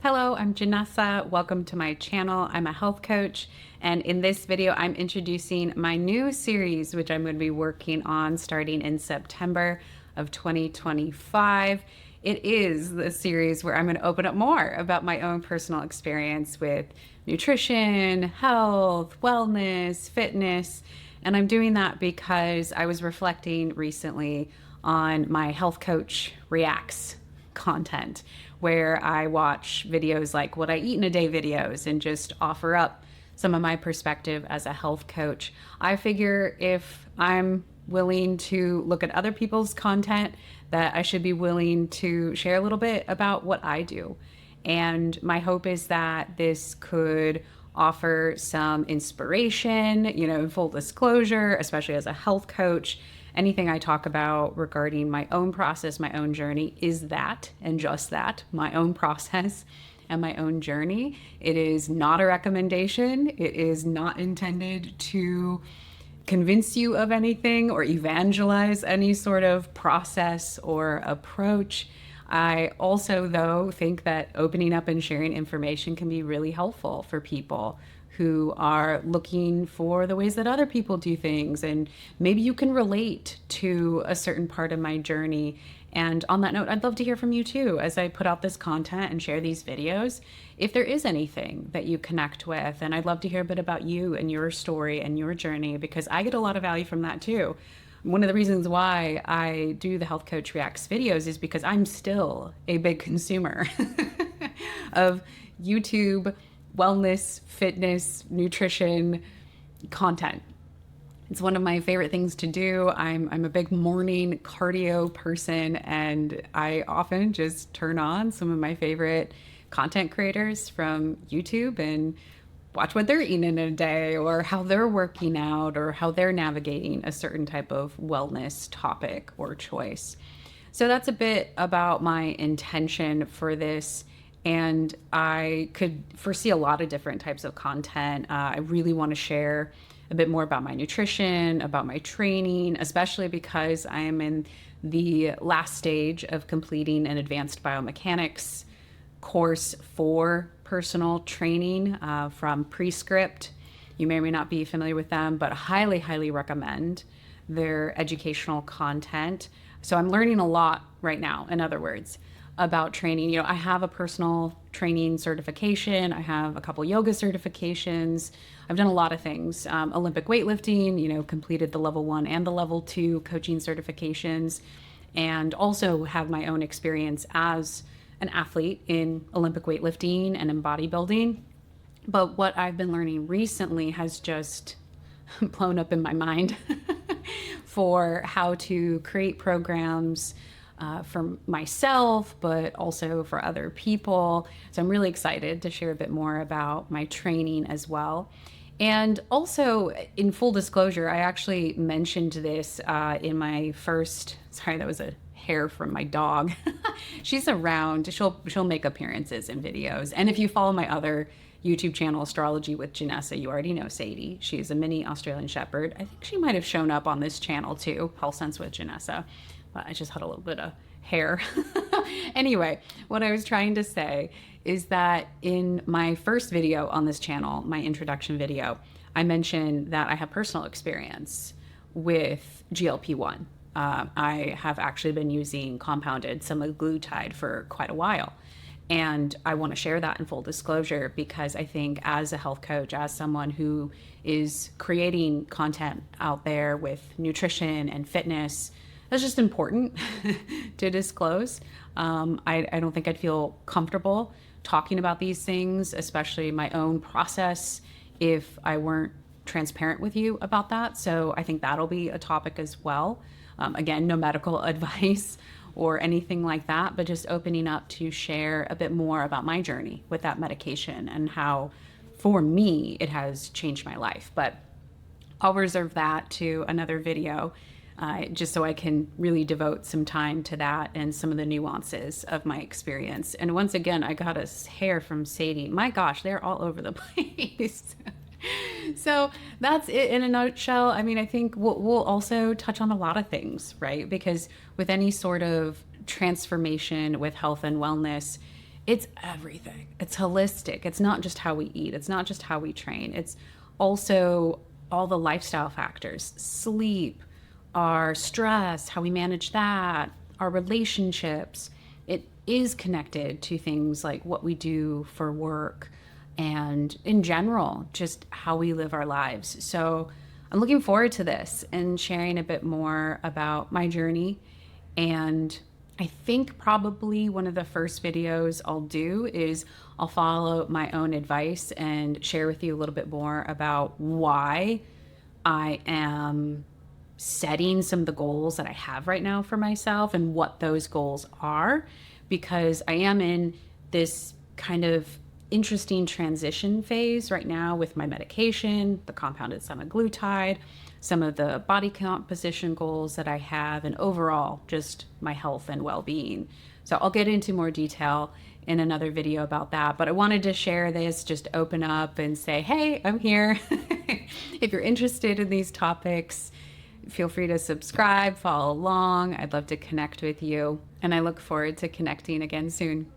Hello, I'm Janessa. Welcome to my channel. I'm a health coach, and in this video, I'm introducing my new series, which I'm going to be working on starting in September of 2025. It is the series where I'm going to open up more about my own personal experience with nutrition, health, wellness, fitness, and I'm doing that because I was reflecting recently on my health coach reacts content where I watch videos like what I eat in a day videos and just offer up some of my perspective as a health coach. I figure if I'm willing to look at other people's content, that I should be willing to share a little bit about what I do. And my hope is that this could offer some inspiration, in full disclosure, especially as a health coach. Anything I talk about regarding my own process, my own journey is that and just that, my own process and my own journey. It is not a recommendation. It is not intended to convince you of anything or evangelize any sort of process or approach. I also, though, think that opening up and sharing information can be really helpful for people who are looking for the ways that other people do things. And maybe you can relate to a certain part of my journey. And on that note, I'd love to hear from you too as I put out this content and share these videos. If there is anything that you connect with, and I'd love to hear a bit about you and your story and your journey, because I get a lot of value from that too. One of the reasons why I do the Health Coach Reacts videos is because I'm still a big consumer of YouTube wellness, fitness, nutrition content. It's one of my favorite things to do. I'm a big morning cardio person, and I often just turn on some of my favorite content creators from YouTube and watch what they're eating in a day, or how they're working out, or how they're navigating a certain type of wellness topic or choice. So that's a bit about my intention for this. And I could foresee a lot of different types of content. I really want to share a bit more about my nutrition, about my training, especially because I am in the last stage of completing an advanced biomechanics course for personal training from Prescript. You may or may not be familiar with them, but highly, highly recommend their educational content. So I'm learning a lot right now, in other words, about training. I have a personal training certification. I have a couple yoga certifications. I've done a lot of things. Olympic weightlifting, completed the level 1 and the level 2 coaching certifications, and also have my own experience as an athlete in Olympic weightlifting and in bodybuilding. But what I've been learning recently has just blown up in my mind for how to create programs for myself, but also for other people. So I'm really excited to share a bit more about my training as well. And also, in full disclosure, I actually mentioned this in my first, sorry, that was a hair from my dog. She's around. She'll make appearances in videos. And if you follow my other YouTube channel, Astrology with Janessa, you already know Sadie. She's a mini Australian Shepherd. I think she might have shown up on this channel too, Health Sense with Janessa. But I just had a little bit of hair. Anyway, what I was trying to say is that in my first video on this channel, my introduction video, I mentioned that I have personal experience with GLP-1. I have actually been using compounded semaglutide for quite a while. And I want to share that in full disclosure because I think as a health coach, as someone who is creating content out there with nutrition and fitness, that's just important to disclose. I don't think I'd feel comfortable talking about these things, especially my own process, if I weren't transparent with you about that. So I think that'll be a topic as well. Again, no medical advice or anything like that, but just opening up to share a bit more about my journey with that medication and how, for me, it has changed my life. But I'll reserve that to another video. Just so I can really devote some time to that and some of the nuances of my experience. And once again, I got a hair from Sadie. My gosh, they're all over the place. So that's it in a nutshell. I mean, I think we'll also touch on a lot of things, right? Because with any sort of transformation with health and wellness, It's everything. It's holistic. It's not just how we eat, it's not just how we train. It's also all the lifestyle factors, sleep, our stress, how we manage that, our relationships. It is connected to things like what we do for work and in general, just how we live our lives. So I'm looking forward to this and sharing a bit more about my journey. And I think probably one of the first videos I'll do is I'll follow my own advice and share with you a little bit more about why I am setting some of the goals that I have right now for myself and what those goals are, because I am in this kind of interesting transition phase right now with my medication, the compounded semaglutide, some of the body composition goals that I have, and overall just my health and well-being. So I'll get into more detail in another video about that, but I wanted to share this, just open up and say, hey, I'm here. If you're interested in these topics, feel free to subscribe, follow along. I'd love to connect with you, and I look forward to connecting again soon.